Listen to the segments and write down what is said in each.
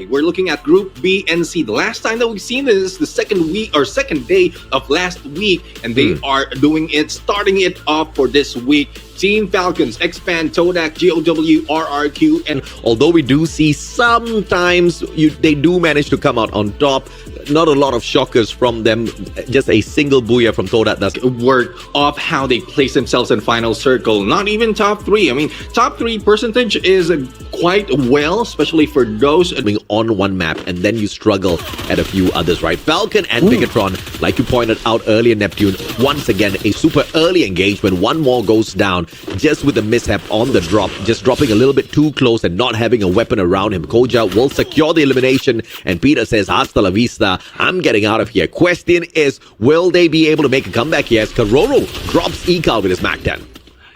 We're looking at Group B and C. The last time that we've seen this is the second day of last week, and they are doing it, starting it off for this week. Team Falcons, Expand, Todak, GOW, RRQ, and although we do see sometimes they do manage to come out on top, not a lot of shockers from them. Just a single booyah from Todak does work off how they place themselves in final circle. Not even top 3. I mean, top 3 percentage is quite well, especially for those on one map, and then you struggle at a few others, right? Falcon and Bigatron, like you pointed out earlier, Neptune, once again a super early engagement. One more goes down just with a mishap on the drop, just dropping a little bit too close and not having a weapon around him. Koja will secure the elimination, and Peter says hasta la vista, I'm getting out of here. Question is, will they be able to make a comeback here as Karoro drops Ika with his Mac 10?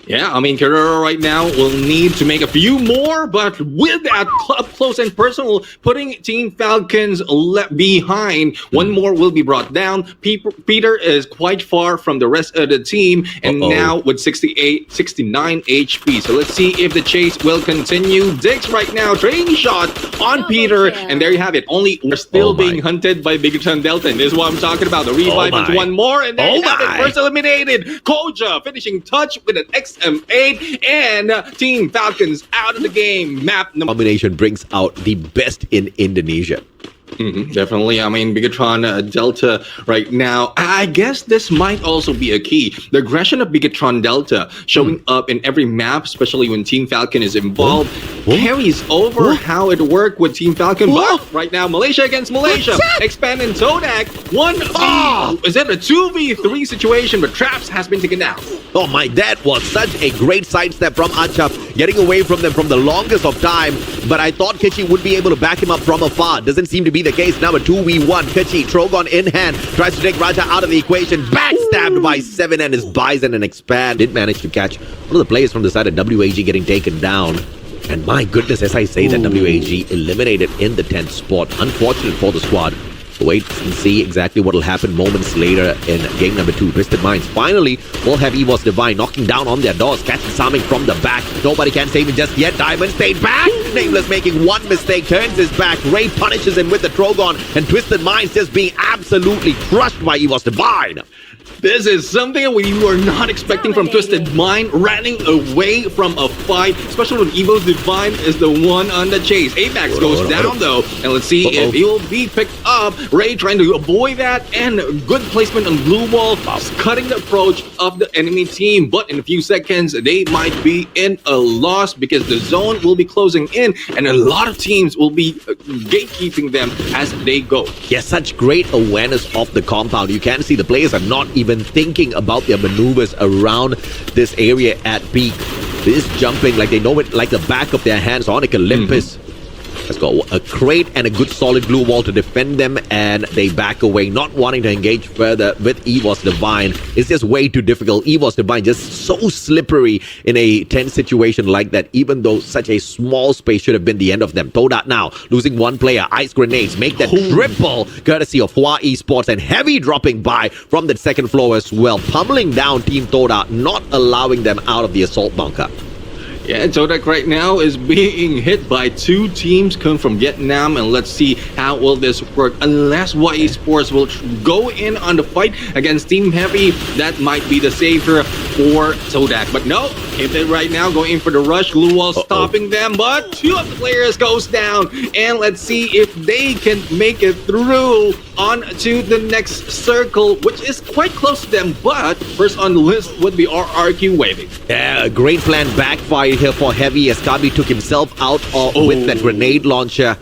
Yeah, I mean, Carrera right now will need to make a few more, but with that up close and personal, putting Team Falcons left behind, one more will be brought down. Peter is quite far from the rest of the team, and now with 69 HP. So let's see if the chase will continue. Dix right now, trading shot on Peter, and there you have it. Only we're still being hunted by Bigatron Delta, and this is what I'm talking about. The revive into one more, and there you have it. First eliminated. Koja finishing touch with an XM8, and Team Falcons out of the game. Map number combination brings out the best in Indonesia. Definitely. I mean, Bigatron Delta right now, I guess this might also be a key. The aggression of Bigatron Delta showing up in every map, especially when Team Falcon is involved, carries over how it worked with Team Falcon. But right now, Malaysia against Malaysia. Expand and Todak. Is it a 2v3 situation? But Traps has been taken down. Oh my, that was such a great sidestep from Achap, getting away from them from the longest of time. But I thought Kichi would be able to back him up from afar. Doesn't seem to be the case. Now a 2v1. Kichi, Trogon in hand, tries to take Raja out of the equation. Backstabbed by 7 and his Bison and Expand. Did manage to catch one of the players from the side of WAG getting taken down. And my goodness, as I say that, WAG eliminated in the 10th spot. Unfortunate for the squad. Wait and see exactly what will happen moments later in game number 2. Twisted Minds finally will have EVOS Divine knocking down on their doors, catching Saming from the back. Nobody can save him just yet. Diamond stayed back. Nameless making one mistake, turns his back. Ray punishes him with the Trogon, and Twisted Minds just being absolutely crushed by EVOS Divine. This is something we were not expecting from Twisted Mind, running away from a fight, especially when EVOS Divine is the one on the chase. Apex goes down though, and let's see if he will be picked up. Ray trying to avoid that, and good placement on blue wall, cutting the approach of the enemy team. But in a few seconds, they might be in a loss because the zone will be closing in, and a lot of teams will be gatekeeping them as they go. Yes, such great awareness of the compound. You can see the players are not even thinking about their maneuvers around this area at peak. This jumping like they know it like the back of their hands. Onyx Olympus has got a crate and a good solid blue wall to defend them, and they back away, not wanting to engage further with EVOS Divine. It's just way too difficult. EVOS Divine just so slippery in a tense situation like that, even though such a small space should have been the end of them. Todak now losing one player. Ice grenades make that triple courtesy of Hua Esports, and heavy dropping by from the second floor as well, pummeling down Team Todak, not allowing them out of the assault bunker. Yeah, Todak right now is being hit by 2 teams come from Vietnam, and let's see how will this work. Unless Hua Esports will go in on the fight against Team Heavy, that might be the savior for Todak. But no, if they right now going in for the rush, Glue Wall stopping them, but 2 of the players goes down, and let's see if they can make it through on to the next circle, which is quite close to them. But first on the list would be RRQ waving. Yeah, great plan backfired here for Heavy as Kabi took himself out with that grenade launcher.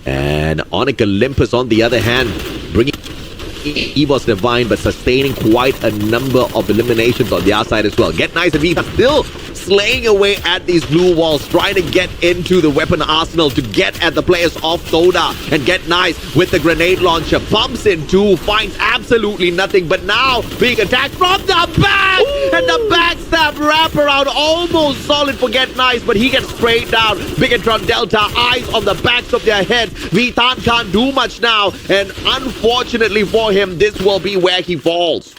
And Onyx Olympus on the other hand, bringing EVOS Divine, but sustaining quite a number of eliminations on the outside as well. Get Nice and Viva still slaying away at these blue walls, trying to get into the weapon arsenal to get at the players of Toda. And Get Nice with the grenade launcher bumps into, finds absolutely nothing, but now being attacked from the back. And the backstab wraparound almost solid for Get Nice, but he gets sprayed down. Bigatron Delta, eyes on the backs of their heads. Vitan can't do much now, and unfortunately for him, this will be where he falls.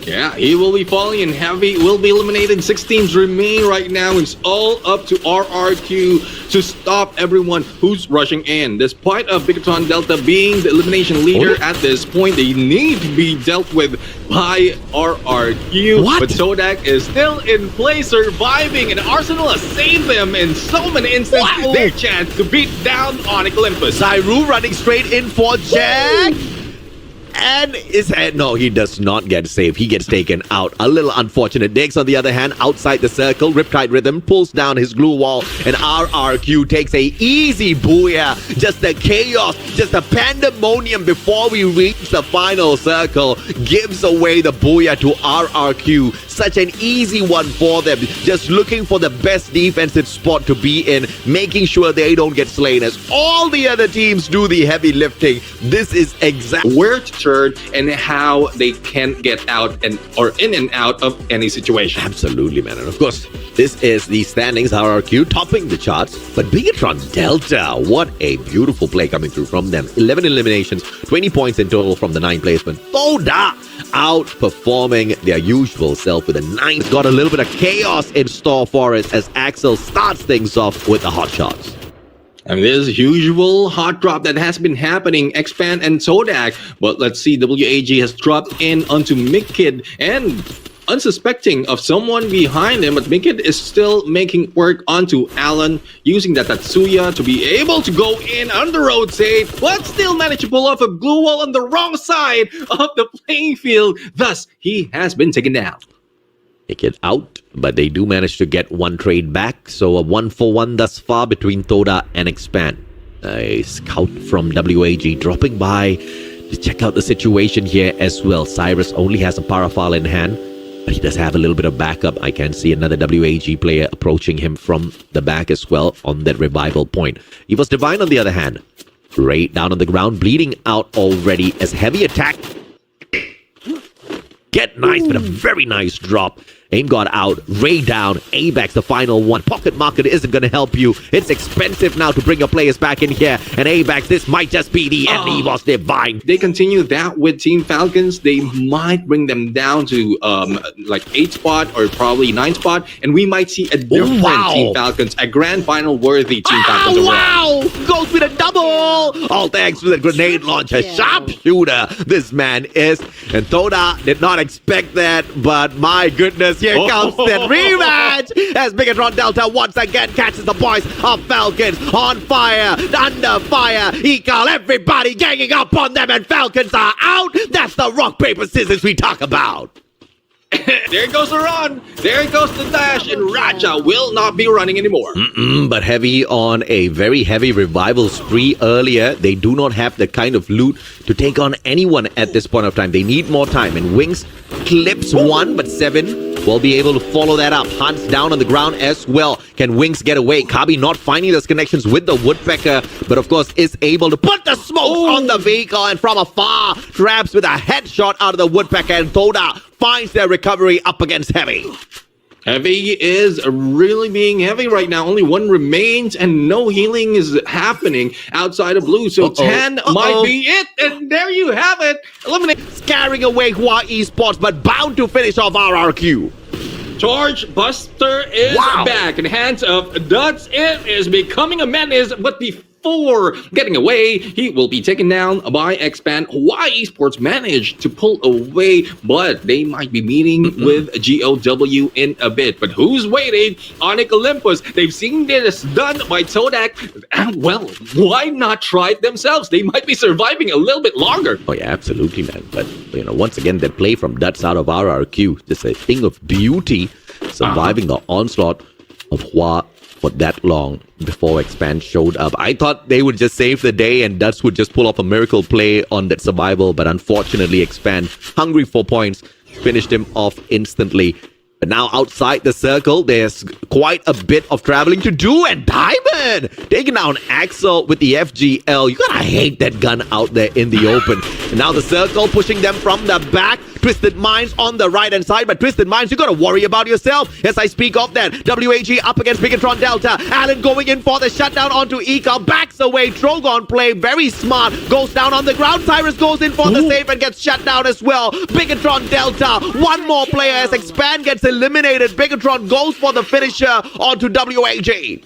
Yeah, he will be falling and Heavy will be eliminated. 6 teams remain right now. It's all up to RRQ to stop everyone who's rushing in. Despite of Bigatron Delta being the elimination leader at this point, they need to be dealt with by RRQ. What? But Sodak is still in play, surviving, and Arsenal has saved them in so many instances. Wow. Their chance to beat down Onyx Olympus. Zairu running straight in for Jack. And no, he does not get saved. He gets taken out. A little unfortunate. Diggs, on the other hand, outside the circle. Riptide Rhythm pulls down his glue wall, and RRQ takes a easy booyah. Just the chaos, just the pandemonium before we reach the final circle gives away the booyah to RRQ. Such an easy one for them. Just looking for the best defensive spot to be in, making sure they don't get slain as all the other teams do the heavy lifting. This is exactly where to turn and how they can get out or in and out of any situation. Absolutely, man. And of course, this is the standings, RRQ topping the charts. But Bigatron Delta, what a beautiful play coming through from them. 11 eliminations, 20 points in total from the 9 placement. Thoda outperforming their usual self with a 9. It's got a little bit of chaos in store for us as Axel starts things off with the hot shots. And this usual hot drop that has been happening, Expand and Sodak. But let's see, WAG has dropped in onto Mikid and unsuspecting of someone behind him, but Mikid is still making work onto Alan, using that Tatsuya to be able to go in on the rotate, but still manage to pull off a glue wall on the wrong side of the playing field. Thus, he has been taken down. Take it out, but they do manage to get one trade back. So a 1-for-1 thus far between Thoda and Expand. A scout from WAG dropping by to check out the situation here as well. Cyrus only has a Parafal in hand, but he does have a little bit of backup. I can see another WAG player approaching him from the back as well on that revival point. Evos Divine, on the other hand, right down on the ground, bleeding out already as Heavy attack. Get nice, but a very nice drop. Aim got out, Ray down, Abax the final one. Pocket Market isn't going to help you. It's expensive now to bring your players back in here. And Abax, this might just be the end. Evos Divine. They continue that with Team Falcons. They might bring them down to like 8 spot or probably 9 spot. And we might see a different Team Falcons, a grand final worthy Team Falcons overall. Wow! Goes with a double! All thanks to the grenade launcher. Sharpshooter, this man is. And Thoda did not expect that, but my goodness, here comes the rematch as Bigatron Delta once again catches the boys of Falcons on fire, under fire. Ecal, everybody ganging up on them, and Falcons are out. That's the rock, paper, scissors we talk about. There goes the run. There goes the dash, and Raja will not be running anymore. But Heavy on a very heavy revival spree earlier. They do not have the kind of loot to take on anyone at this point of time. They need more time. And Wings clips 1, but 7 will be able to follow that up. Hunts down on the ground as well. Can Wings get away? Kabi not finding those connections with the Woodpecker, but of course is able to put the smoke on the vehicle, and from afar traps with a headshot out of the Woodpecker, and Thoda finds their recovery up against Heavy. Heavy is really being heavy right now. Only 1 remains and no healing is happening outside of blue. So 10 might be it. And there you have it. Eliminate. Scaring away Hua Esports, but bound to finish off RRQ. Charge Buster is back in hands of Duds. It is becoming a menace, but before getting away, he will be taken down by Expand. Hawaii Esports managed to pull away, but they might be meeting with GOW in a bit. But who's waiting? Onyx Olympus. They've seen this done by Todak. Well, why not try it themselves? They might be surviving a little bit longer. Oh yeah, absolutely, man. But you know, once again, that play from Duds out of RRQ, just a thing of beauty, surviving the onslaught of Hua for that long before Expand showed up. I thought they would just save the day and Duds would just pull off a miracle play on that survival, but unfortunately Expand, hungry for points, finished him off instantly. But now outside the circle, there's quite a bit of traveling to do, and Diamond taking down Axel with the FGL. You gotta hate that gun out there in the open. And now the circle pushing them from the back. Twisted Minds on the right-hand side, but Twisted Minds, you gotta worry about yourself. As I speak of that, WAG up against Bigatron Delta. Alan going in for the shutdown onto Eka, backs away. Trogon play, very smart, goes down on the ground. Cyrus goes in for the save and gets shut down as well. Bigatron Delta, one more player as Expand gets eliminated. Bigatron goes for the finisher onto WAG.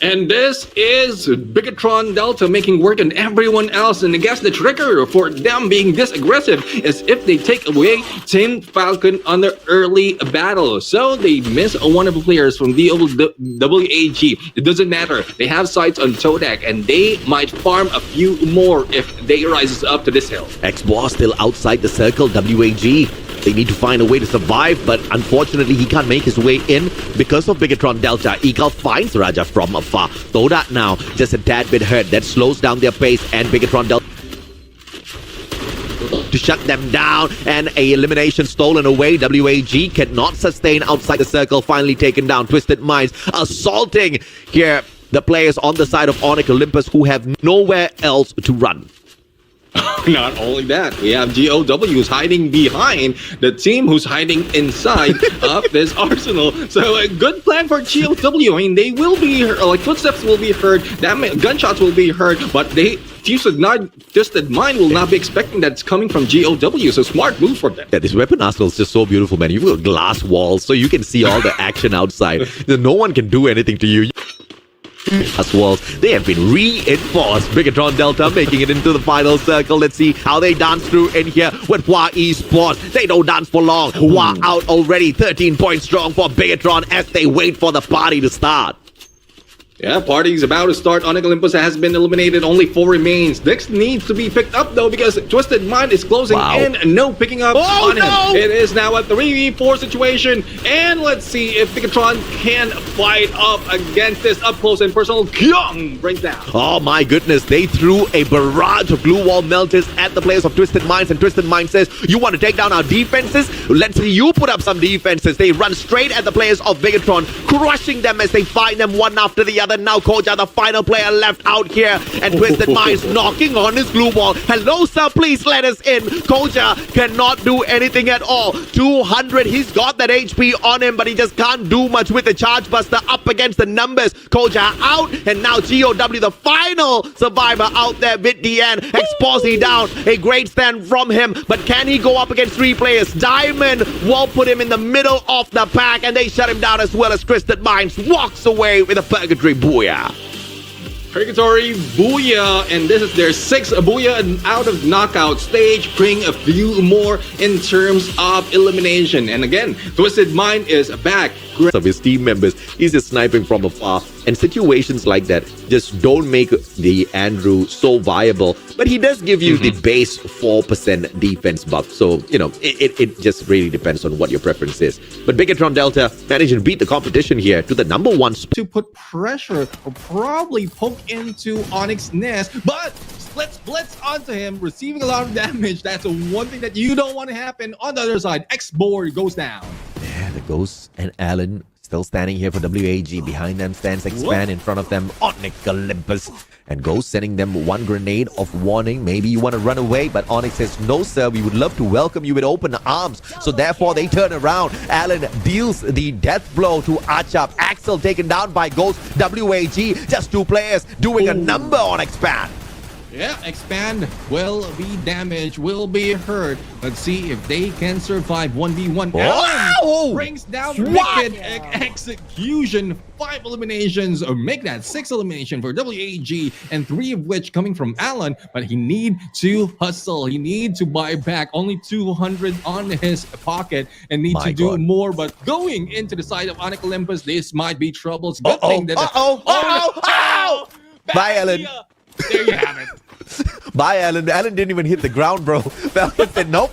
And this is Bigatron Delta making work on everyone else. And I guess the trigger for them being this aggressive is if they take away Team Falcon on the early battle. So they miss one of the players from the WAG. It doesn't matter. They have sights on Todak and they might farm a few more if they rises up to this hill. X-Boss still outside the circle. WAG, they need to find a way to survive, but unfortunately he can't make his way in because of Bigatron Delta. Eagle finds Raja from afar. Todak now just a tad bit hurt. That slows down their pace, and Bigatron Delta to shut them down, and a elimination stolen away. WAG cannot sustain outside the circle, finally taken down. Twisted Minds assaulting here the players on the side of Onyx Olympus who have nowhere else to run. Not only that, we have GOW who's hiding behind the team who's hiding inside of this arsenal. So a good plan for GOW. I mean, they will be like footsteps will be heard, gunshots will be heard, but Twisted Mind will not be expecting that it's coming from GOW. So smart move for them. Yeah, this weapon arsenal is just so beautiful, man. You've got glass walls, so you can see all the action outside. No one can do anything to you. As walls, they have been reinforced. Bigatron Delta making it into the final circle. Let's see how they dance through in here with Hua Esports. They don't dance for long. Hua out already. 13 points strong for Bigatron as they wait for the party to start. Yeah, party's about to start. Onyx Olympus has been eliminated. Only 4 remains. Next needs to be picked up though because Twisted Mind is closing in. No picking up on him. It is now a 3v4 situation. And let's see if Bigatron can fight up against this up close and personal. Kyung brings down. Oh my goodness. They threw a barrage of glue wall melters at the players of Twisted Minds, and Twisted Mind says, you want to take down our defenses? Let's see you put up some defenses. They run straight at the players of Bigatron, crushing them as they find them one after the other. Now Koja, the final player left out here, and Twisted Minds knocking on his glue wall. Hello sir, please let us in. Koja cannot do anything at all. 200, he's got that HP on him, but he just can't do much with the charge buster up against the numbers. Koja out, and now GOW, the final survivor out there with the end. Exposy down, a great stand from him, but can he go up against 3 players? Diamond will put him in the middle of the pack, and they shut him down as well as Twisted Minds walks away with a purgatory booyah. Purgatory Booyah, and this is their 6th Booyah out of knockout stage, bring a few more in terms of elimination. And again, Twisted Mind is back. Of his team members, he's just sniping from afar, and situations like that just don't make the Andrew so viable, but he does give you the base 4% defense buff, so you know it just really depends on what your preference is. But Bigatron Delta managed to beat the competition here to the #1 spot to put pressure or probably poke into Onyx nest, but let's blitz onto him, receiving a lot of damage. That's one thing that you don't want to happen. On the other side, X-Board goes down. Yeah, the Ghost and Alan still standing here for WAG. Behind them stands Expand. In front of them, Onyx Olympus. And Ghost sending them one grenade of warning. Maybe you want to run away, but Onyx says, no sir, we would love to welcome you with open arms. So therefore they turn around. Alan deals the death blow to Achap. Axel taken down by Ghost. WAG, just 2 players doing a number on Expand. Yeah, Expand will be damaged, will be hurt. Let's see if they can survive 1v1. Wow! Brings down Wicked Execution. 5 eliminations, or make that 6 elimination for WAG, and 3 of which coming from Alan. But he need to hustle. He need to buy back. Only 200 on his pocket and need to do more. But going into the side of Onyx Olympus, this might be troubles. Good thing that Bye, Alan. There you have it. Bye, Alan. Alan didn't even hit the ground, bro. Falcon said, nope.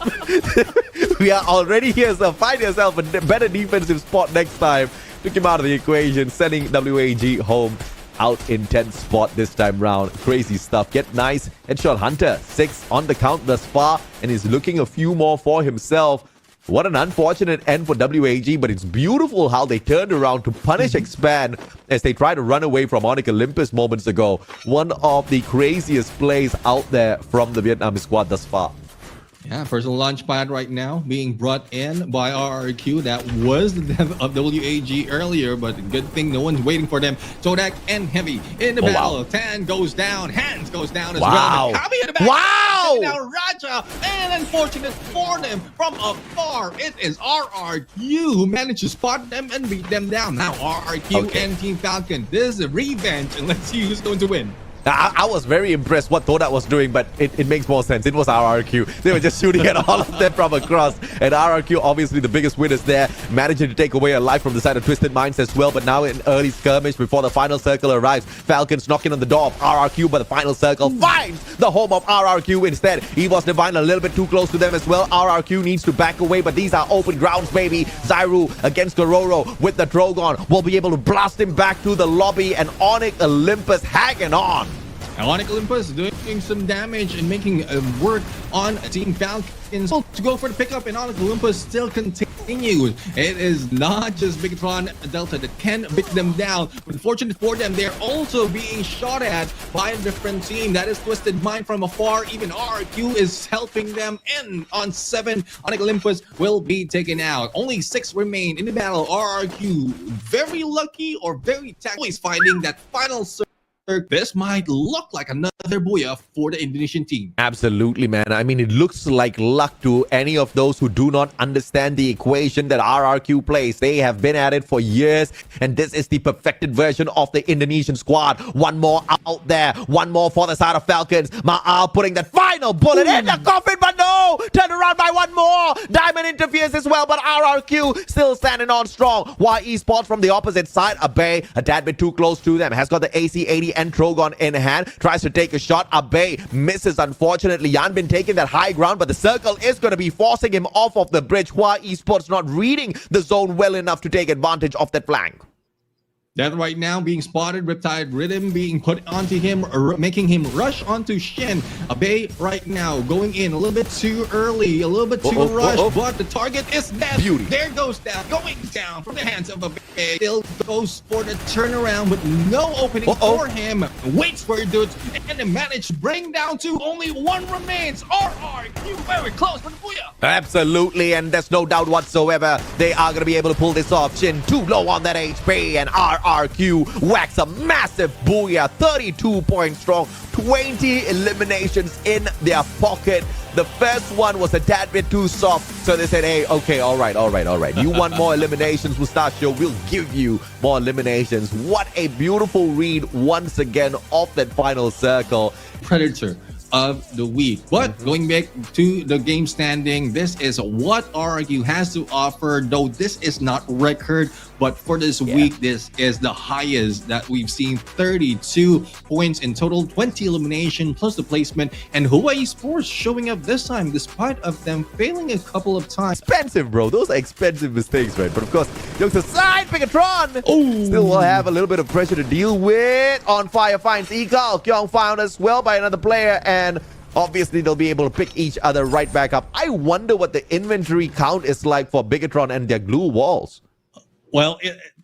We are already here, so find yourself a better defensive spot next time. Took him out of the equation, sending WAG home out in 10th spot this time round. Crazy stuff. Get nice. Headshot Hunter, 6 on the count thus far, and he's looking a few more for himself. What an unfortunate end for WAG, but it's beautiful how they turned around to punish Expand as they try to run away from Onyx Olympus moments ago. One of the craziest plays out there from the Vietnam squad thus far. Yeah, personal launch pad right now being brought in by RRQ. That was the death of WAG earlier, but good thing no one's waiting for them. Zodak and Heavy in the battle. Wow. Tan goes down, Hands goes down as Wow. well. Kabi in the back. Wow. Now Raja, and unfortunate for them from afar, it is RRQ who managed to spot them and beat them down. Now RRQ and Team Falcon. This is a revenge, and let's see who's going to win. I was very impressed what Todak was doing, but it makes more sense. It was RRQ. They were just shooting at all of them from across. And RRQ, obviously the biggest winners there, managing to take away a life from the side of Twisted Minds as well. But now in early skirmish before the final circle arrives, Falcons knocking on the door of RRQ, but the final circle finds the home of RRQ instead. EVOS Divine a little bit too close to them as well. RRQ needs to back away, but these are open grounds, baby. Zyru against Gororo with the Drogon will be able to blast him back to the lobby, and Onyx Olympus hanging on. Onyx Olympus doing some damage and making work on Team Falcons to go for the pickup, and Onyx Olympus still continues. It is not just Bigatron Delta that can beat them down, but fortunate for them, they're also being shot at by a different team. That is Twisted Mind from afar. Even RQ is helping them in on 7. Onyx Olympus will be taken out. Only 6 remain in the battle. RQ very lucky or very tactful is finding that final this might look like another booyah for the Indonesian team. Absolutely, man. I mean, it looks like luck to any of those who do not understand the equation that RRQ plays. They have been at it for years, and this is the perfected version of the Indonesian squad. One more out there. One more for the side of Falcons. Ma'al putting that final bullet in the coffin, but no! Turn around by one more. Diamond interferes as well, but RRQ still standing on strong. YE Sports from the opposite side. Abe, a tad bit too close to them, has got the AC-80 and Drogon in hand, tries to take a shot. Abe misses, unfortunately. Yan been taking that high ground, but the circle is going to be forcing him off of the bridge. Hua Esports not reading the zone well enough to take advantage of that flank. That right now being spotted, Riptide Rhythm being put onto him, making him rush onto Shin. Abe right now going in a little bit too early, a little bit too rushed, but the target is dead. Beauty. There goes down, going down from the hands of Abe. Still goes for the turnaround with no opening for him. Waits for it, dudes, and then managed to bring down to only 1 remains. RRQ very close for the booyah. Absolutely, and there's no doubt whatsoever they are going to be able to pull this off. Shin too low on that HP, and RRQ whacks a massive booyah, 32 points strong, 20 eliminations in their pocket. The first one was a tad bit too soft, so they said, hey, okay, all right. You want more eliminations, Mustachio? We'll give you more eliminations. What a beautiful read once again off that final circle. Predator of the week. But going back to the game standing, this is what RRQ has to offer, though this is not record, but for this week, this is the highest that we've seen. 32 points in total, 20 elimination plus the placement, and Hawaii Sports showing up this time despite of them failing a couple of times. Expensive, bro. Those are expensive mistakes, right? But of course, jokes aside, Bigatron still will have a little bit of pressure to deal with. On fire finds Ekal. Kyong found as well by another player, and obviously they'll be able to pick each other right back up. I wonder what the inventory count is like for Bigatron and their glue walls. Well,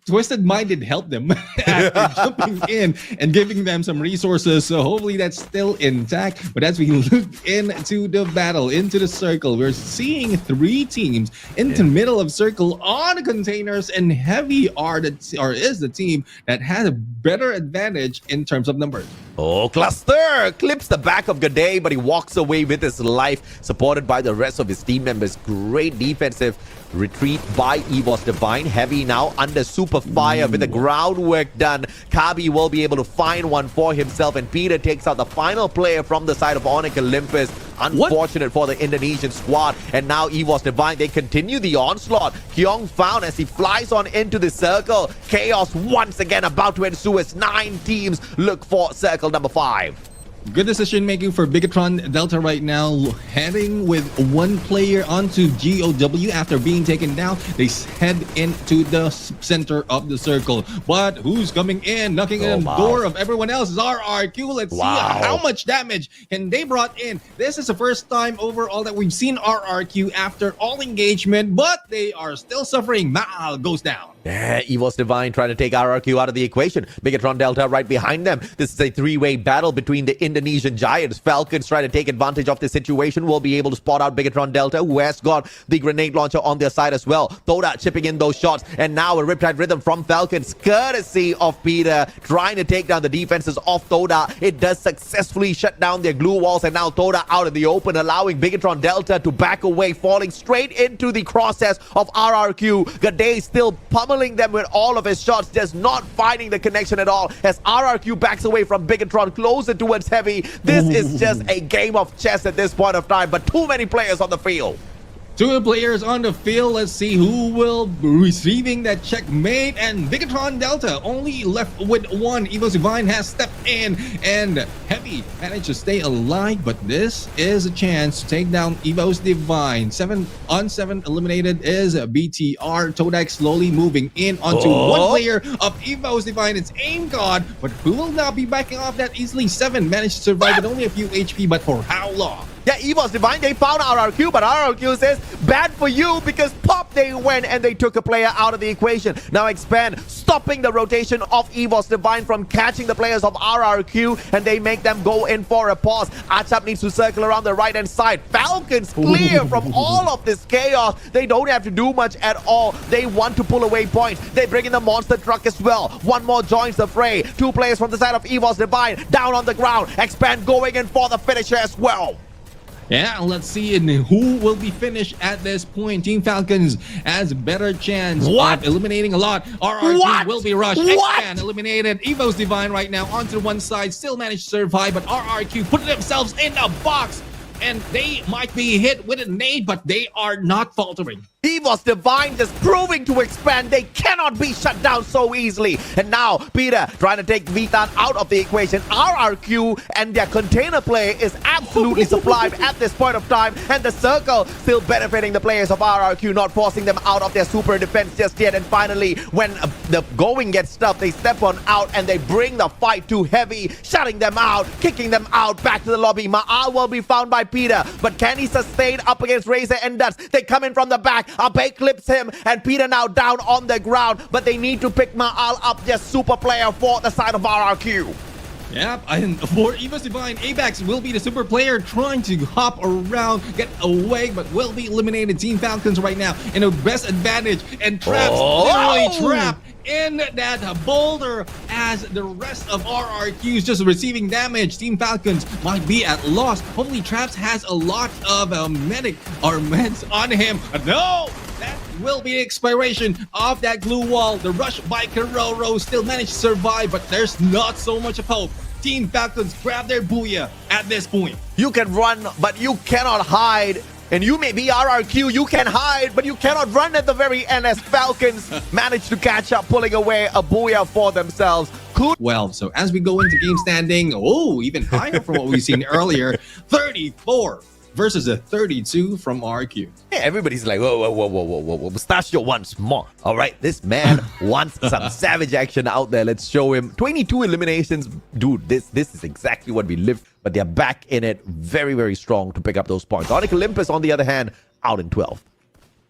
Twisted Mind did help them after jumping in and giving them some resources. So hopefully that's still intact. But as we look into the battle, into the circle, we're seeing 3 teams in the middle of circle on the containers, and Heavy is the team that has a better advantage in terms of numbers. Oh, Cluster clips the back of G'day, but he walks away with his life, supported by the rest of his team members. Great defensive retreat by EVOS Divine. Heavy now under super fire with the groundwork done. Kabi will be able to find one for himself, and Peter takes out the final player from the side of Onyx Olympus. Unfortunate for the Indonesian squad. And now EVOS Divine, they continue the onslaught. Kyong found as he flies on into the circle. Chaos once again about to ensue as 9 teams look for circle number 5. Good decision making for Bigatron Delta right now, heading with 1 player onto GOW after being taken down. They head into the center of the circle. But who's coming in, knocking on the door of everyone else is RRQ. Let's see how much damage can they brought in. This is the first time overall that we've seen RRQ after all engagement, but they are still suffering. Ma'al goes down. Yeah, Evo's Divine trying to take RRQ out of the equation. Bigatron Delta right behind them. This is a three-way battle between the Indonesian giants. Falcons trying to take advantage of the situation. Will be able to spot out Bigatron Delta, who has got the grenade launcher on their side as well. Thoda chipping in those shots. And now a Riptide Rhythm from Falcons, courtesy of Peter, trying to take down the defenses of Thoda. It does successfully shut down their glue walls. And now Thoda out in the open, allowing Bigatron Delta to back away, falling straight into the crosshairs of RRQ. Gade still pummeling them with all of his shots, just not finding the connection at all as RRQ backs away from Bigatron closer towards Heavy. This is just a game of chess at this point of time, but too many players on the field. 2 players on the field. Let's see who will be receiving that checkmate. And Bigatron Delta only left with 1. Evo's Divine has stepped in, and Heavy managed to stay alive. But this is a chance to take down Evo's Divine. 7 on 7 eliminated is BTR. Todak slowly moving in onto 1 player of Evo's Divine. It's Aim God, but who will not be backing off that easily. 7 managed to survive with only a few HP, but for how long? Yeah, Evo's Divine, they found RRQ, but RRQ says, bad for you, because pop they went and they took a player out of the equation. Now Expand, stopping the rotation of Evo's Divine from catching the players of RRQ, and they make them go in for a pause. Achap needs to circle around the right-hand side. Falcons clear from all of this chaos. They don't have to do much at all. They want to pull away points. They bring in the monster truck as well. 1 more joins the fray. 2 players from the side of Evo's Divine down on the ground. Expand going in for the finisher as well. Yeah, let's see who will be finished at this point. Team Falcons has a better chance of eliminating a lot. RRQ will be rushed. Expand eliminated. Evo's Divine right now onto one side. Still managed to survive, but RRQ put themselves in a box. And they might be hit with a nade, but they are not faltering. Evo's Divine just proving to Expand they cannot be shut down so easily. And now Peter trying to take Vithan out of the equation. RRQ and their container play is absolutely supplied at this point of time. And the circle still benefiting the players of RRQ, not forcing them out of their super defense just yet. And finally, when the going gets tough, they step on out and they bring the fight to Heavy, shutting them out, kicking them out back to the lobby. Ma'al will be found by Peter, but can he sustain up against Razor and Duts? They come in from the back. Abe clips him, and Peter now down on the ground, but they need to pick Ma'al up, just super player for the side of RRQ. Yep, and for Evo's Divine, Abax will be the super player trying to hop around, get away, but will be eliminated. Team Falcons right now in a best advantage, and traps, literally trapped in that boulder as the rest of RRQs just receiving damage. Team Falcons might be at loss. Hopefully Traps has a lot of medic or meds on him. No! That will be the expiration of that glue wall. The rush by Keroro still managed to survive, but there's not so much of hope. Team Falcons grab their booyah at this point. You can run, but you cannot hide. And you may be RRQ, you can hide, but you cannot run at the very end as Falcons manage to catch up, pulling away a booyah for themselves. Well, so as we go into game standing, even higher from what we've seen earlier, 34 versus a 32 from RQ. Yeah, everybody's like, whoa, Mustachio wants more. All right, this man wants some savage action out there. Let's show him. 22 eliminations. Dude, this is exactly what we live. But they're back in it very, very strong to pick up those points. Onyx Olympus, on the other hand, out in 12.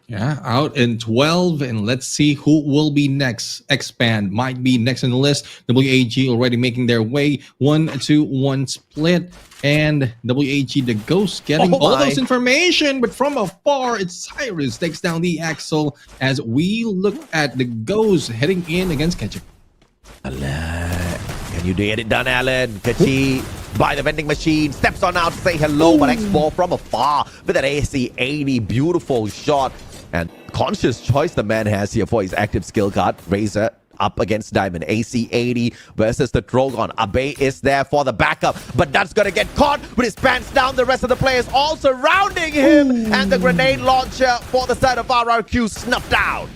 Yeah, out in 12, and let's see who will be next. Expand might be next on the list. WAG already making their way. 1-2-1 split, and WAG the Ghost getting all those information, but from afar, it's Cyrus takes down the Axel as we look at the Ghost heading in against Ketchup. Alan, can you get it done, Alan? Kachi by the vending machine, steps on out to say hello, but X-Ball from afar with an AC-80, beautiful shot. And conscious choice the man has here for his active skill card. Razor up against Diamond. AC-80 versus the Drogon. Abe is there for the backup, but that's going to get caught with his pants down. The rest of the players all surrounding him. And the grenade launcher for the side of RRQ snuffed out.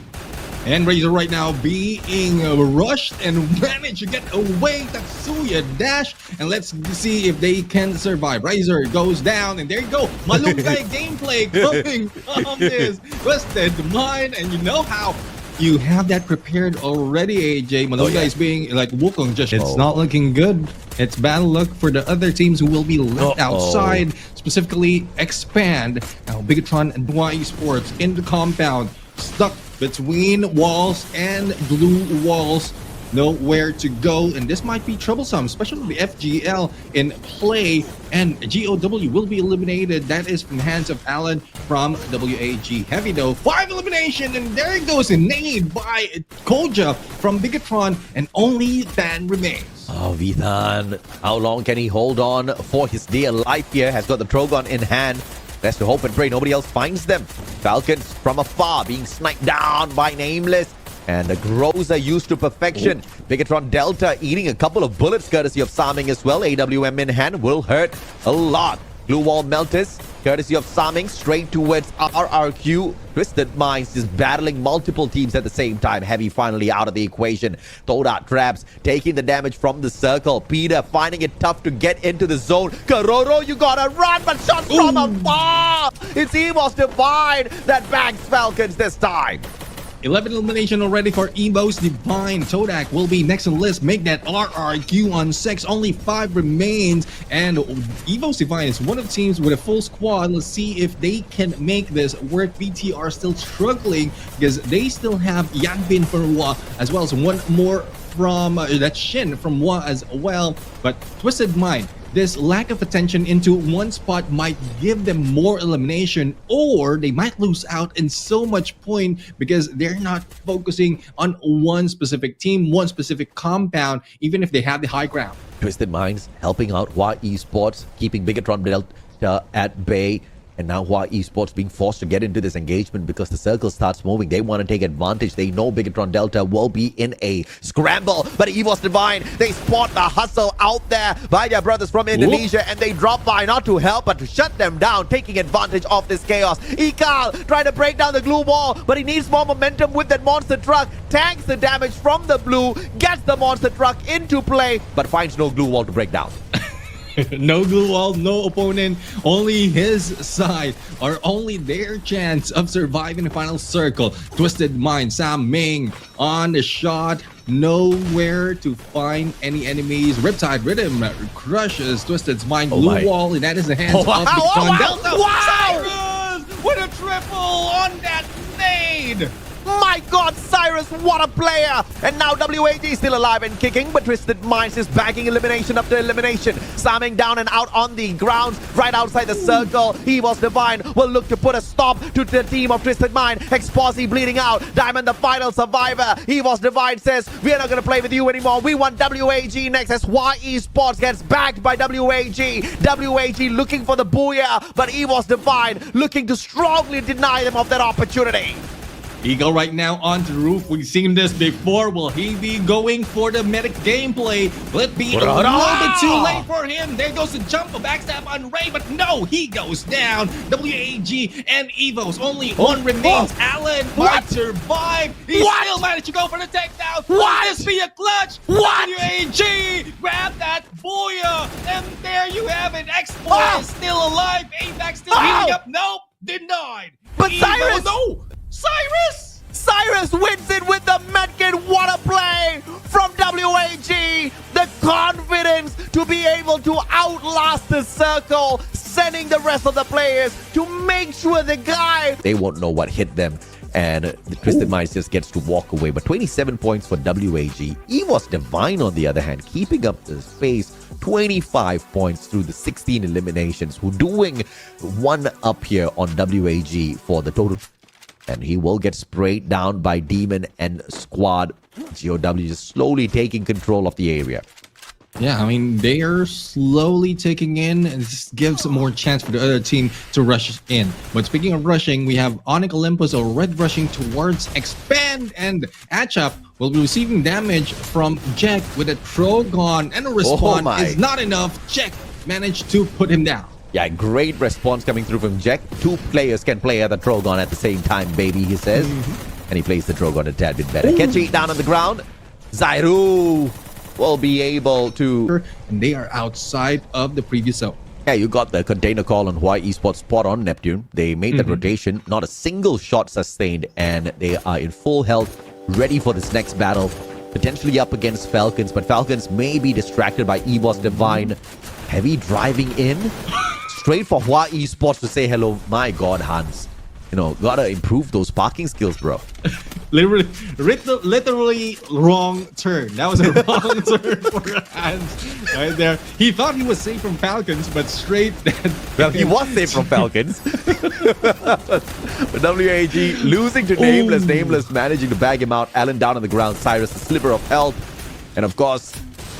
And Razor right now being rushed and managed to get away. Tatsuya dash, and let's see if they can survive. Razor goes down, and there you go. Malunggay gameplay coming from this Twisted Mind, and you know how you have that prepared already, AJ. Malunggay is being like Wukong, just it's not looking good. It's bad luck for the other teams who will be left outside, specifically Expand. Now Bigatron and Dwa Esports in the compound, stuck between walls and blue walls. Nowhere to go, and this might be troublesome, especially the FGL in play, and GOW will be eliminated. That is from the hands of Alan from WAG. Heavy though, 5 elimination, and there it goes, a nade by Koja from Bigatron, and only Than remains. Oh, Vithan, how long can he hold on for his dear life here? Has got the Trogon in hand. Let's hope and pray nobody else finds them. Falcons from afar being sniped down by Nameless. And the Grows are used to perfection. Bigatron Delta eating a couple of bullets courtesy of Saming as well. AWM in hand will hurt a lot. Blue Wall Meltis, courtesy of Saming, straight towards RRQ. Twisted Minds is battling multiple teams at the same time. Heavy finally out of the equation. Toda Traps taking the damage from the circle. Peter finding it tough to get into the zone. Karoro, you gotta run, but shots from afar. It's Evo's Divine that bags Falcons this time. 11 elimination already for Evo's Divine. Todak will be next on the list. Make that RRQ on 6. Only 5 remains. And Evo's Divine is one of the teams with a full squad. Let's see if they can make this work. BT are still struggling because they still have Yanbin from Wa, as well as one more from that Shin from Wa as well. But Twisted Mind, this lack of attention into one spot might give them more elimination, or they might lose out in so much point because they're not focusing on one specific team, one specific compound, even if they have the high ground. Twisted Minds helping out Hua Esports, keeping Bigatron Delta at bay. And now Hua Esports being forced to get into this engagement because the circle starts moving. They want to take advantage. They know Bigatron Delta will be in a scramble. But Evo's Divine, they spot the hustle out there by their brothers from Indonesia. And they drop by not to help, but to shut them down, taking advantage of this chaos. Ikal trying to break down the glue wall, but he needs more momentum with that monster truck. Tanks the damage from the blue, gets the monster truck into play, but finds no glue wall to break down. No glue wall, no opponent, only his side, or only their chance of surviving the final circle. Twisted Mind, Sam Ming on the shot, nowhere to find any enemies. Riptide Rhythm crushes Twisted Mind. Blue wall, and that is the hands of Bigatron Delta. Wow! Cyrus with a triple on that nade. My God, Cyrus, what a player! And now WAG is still alive and kicking, but Twisted Minds is bagging elimination after elimination. Slamming down and out on the ground, right outside the circle. Evo's Divine will look to put a stop to the team of Twisted Mind. Exposy bleeding out. Diamond, the final survivor. Evo's Divine says, we are not going to play with you anymore. We want WAG next as Hua Esports gets bagged by WAG. WAG looking for the booyah, but Evo's Divine looking to strongly deny them of that opportunity. Eagle right now onto the roof. We've seen this before. Will he be going for the medic gameplay? Will it be a little bit too late for him? There goes the jump, a backstab on Ray, but no, he goes down. WAG and Evo's only one remains. Alan might survive. He still managed to go for the takedown. Will this be a clutch? WAG grab that booyah, and there you have it. X-Boy is still alive. AVAC still healing up. Nope, denied. But Cyrus, no. Cyrus wins it with the medkit. What a play from WAG. The confidence to be able to outlast the circle, sending the rest of the players to make sure the guy... They won't know what hit them. And the Twisted Minds just gets to walk away. But 27 points for WAG. Evo's Divine, on the other hand, keeping up the pace. 25 points through the 16 eliminations. Who doing one up here on WAG for the total... And he will get sprayed down by Demon and Squad. GOW just slowly taking control of the area. Yeah, I mean, they are slowly taking in, and this gives more chance for the other team to rush in. But speaking of rushing, we have Onyx Olympus or Red rushing towards Expand, and Achap will be receiving damage from Jack with a Trogon, and a respawn is not enough. Jack managed to put him down. Yeah, great response coming through from Jack. 2 players can play at the Trogon at the same time, baby, he says. And he plays the Trogon a tad bit better. Catching it down on the ground. Zairu will be able to... And they are outside of the previous zone. Yeah, you got the container call on Hua Esports spot on Neptune. They made that rotation. Not a single shot sustained. And they are in full health, ready for this next battle. Potentially up against Falcons. But Falcons may be distracted by Evo's Divine. Heavy driving in. Straight for Hua Esports to say hello. My God, Hans. gotta improve those parking skills, bro. Literally wrong turn. That was a wrong turn for Hans right there. He thought he was safe from Falcons, but straight. Well, he was safe from Falcons. WAG losing to Nameless. Nameless managing to bag him out. Allen down on the ground. Cyrus a sliver of health. And of course,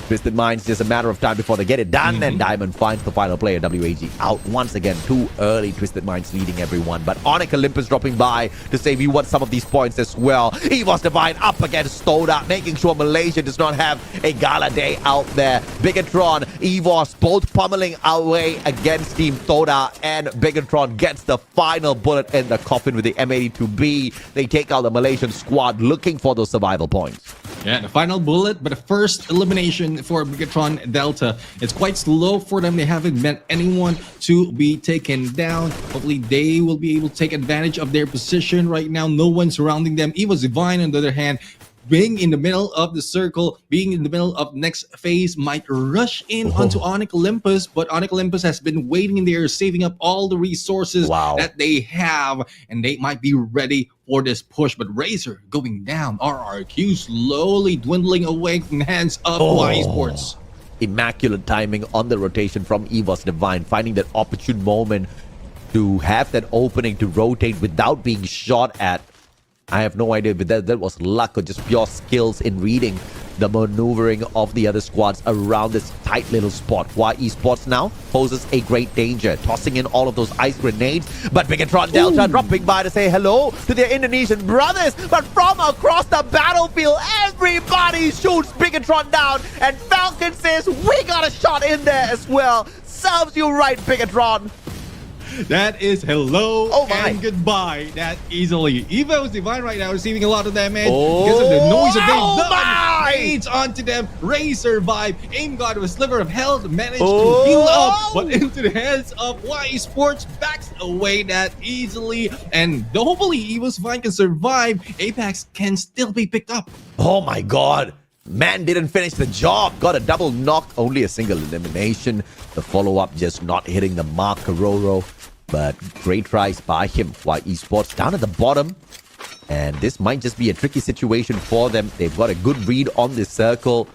Twisted Minds, just a matter of time before they get it done. And Diamond finds the final player. WAG out once again. Too early. Twisted Minds leading everyone. But Onyx Olympus dropping by to say we want some of these points as well. Evos Divine up against Stoda, making sure Malaysia does not have a gala day out there. Bigatron, Evos both pummeling away against Team Toda. And Bigatron gets the final bullet in the coffin with the M82B. They take out the Malaysian squad looking for those survival points. Yeah, the final bullet, but the first elimination for Bigatron Delta. It's quite slow for them. They haven't met anyone to be taken down. Hopefully, they will be able to take advantage of their position right now. No one surrounding them. Evo Divine, on the other hand, being in the middle of the circle, being in the middle of next phase, might rush in onto Onyx Olympus, but Onyx Olympus has been waiting in there, saving up all the resources that they have, and they might be ready for this push. But Razor going down, RRQ slowly dwindling away from the hands of Y Sports. Immaculate timing on the rotation from Evos Divine, finding that opportune moment to have that opening to rotate without being shot at. I have no idea if that was luck or just pure skills in reading the maneuvering of the other squads around this tight little spot. YE Sports now poses a great danger, tossing in all of those ice grenades. But Bigatron Delta dropping by to say hello to their Indonesian brothers. But from across the battlefield, everybody shoots Bigatron down. And Falcon says, we got a shot in there as well. Serves you right, Bigatron. That is hello and goodbye that easily. Evo's Divine right now receiving a lot of damage because of the noise that they've done. Aids onto them. Ray survived. Aim God with a sliver of health managed to heal up, but into the hands of YE Sports, backs away that easily. And hopefully Evo's Divine can survive. Apex can still be picked up. Oh my God. Man didn't finish the job. Got a double knock, only a single elimination. The follow-up just not hitting the mark, Karoro. But great tries by him. YE Sports down at the bottom. And this might just be a tricky situation for them. They've got a good read on this circle.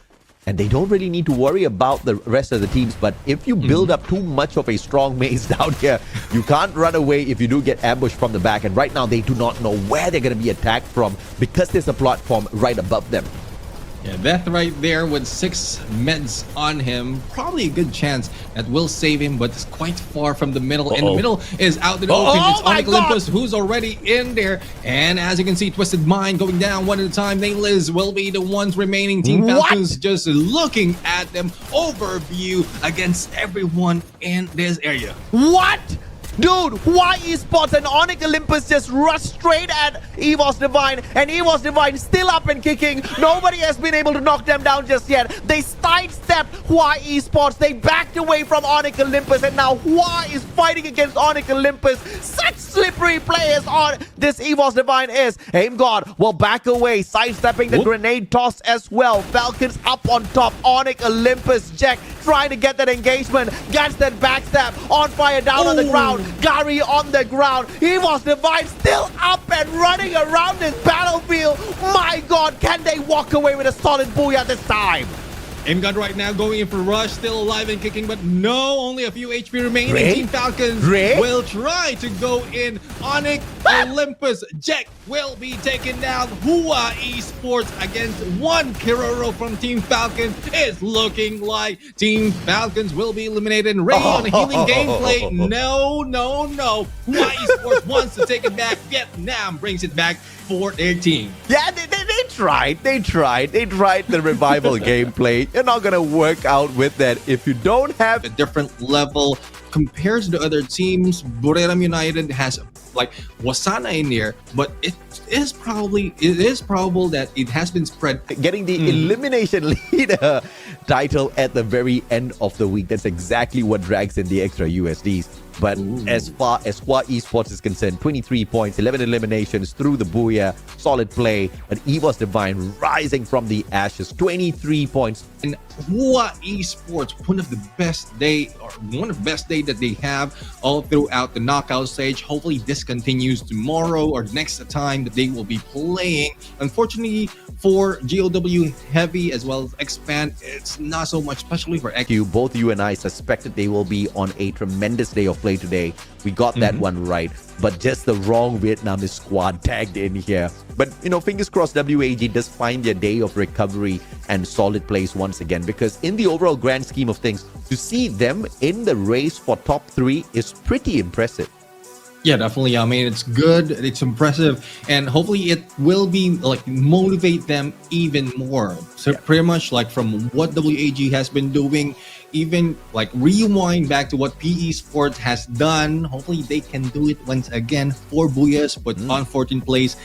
And they don't really need to worry about the rest of the teams. But if you build up too much of a strong maze down here, you can't run away if you do get ambushed from the back. And right now, they do not know where they're going to be attacked from because there's a platform right above them. Yeah, Death right there with 6 meds on him. Probably a good chance that will save him, but it's quite far from the middle. And the middle is out in the open. It's Onyx Olympus who's already in there. And as you can see, Twisted Mind going down one at a time. Nameless will be the ones remaining. Team Falcons just looking at them. Overview against everyone in this area. What? Dude, YE Sports and Onyx Olympus just rush straight at Evos Divine, and Evos Divine still up and kicking. Nobody has been able to knock them down just yet. They sidestepped YE Sports. They backed away from Onyx Olympus, and now Y is fighting against Onyx Olympus. Such slippery players on this Evos Divine is. Aim God will back away, sidestepping the grenade toss as well. Falcons up on top. Onyx Olympus, Jack trying to get that engagement. Gets that backstab. On fire down on the ground. Gary on the ground. Evos Divine still up and running around this battlefield. My God, can they walk away with a solid booyah this time? Aimgun right now going in for rush, still alive and kicking, but no, only a few HP remaining. Team Falcons will try to go in. Onyx Olympus, Jack will be taken down. Hua Esports against one Kiroro from Team Falcons. It's looking like Team Falcons will be eliminated. And Ray on a healing gameplay. No. Hua Esports wants to take it back. Vietnam brings it back for their team. Yeah, they tried. They tried the revival gameplay. You're not gonna work out with that if you don't have a different level compared to the other teams. Buriram United has like Wasana in there, but it is probable that it has been spread. Getting the elimination leader title at the very end of the week. That's exactly what drags in the extra USDs. But as far as Hua Esports is concerned, 23 points, 11 eliminations through the booyah, solid play. And Evos Divine rising from the ashes, 23 points. And Hua Esports, one of the best day play that they have all throughout the knockout stage. Hopefully this continues tomorrow or next time that they will be playing. Unfortunately for GOW Heavy as well as Expand, it's not so much, especially for X. Both you and I suspected they will be on a tremendous day of play today. We got that one right, but just the wrong Vietnamese squad tagged in here. But, you know, fingers crossed WAG does find their day of recovery and solid place once again, because in the overall grand scheme of things, to see them in the race for top 3 is pretty impressive. Yeah, definitely. I mean, it's good, it's impressive, and hopefully it will be like motivate them even more. So pretty much like from what WAG has been doing, even like rewind back to what PE Sports has done. Hopefully they can do it once again for Buyas, but on 14th place.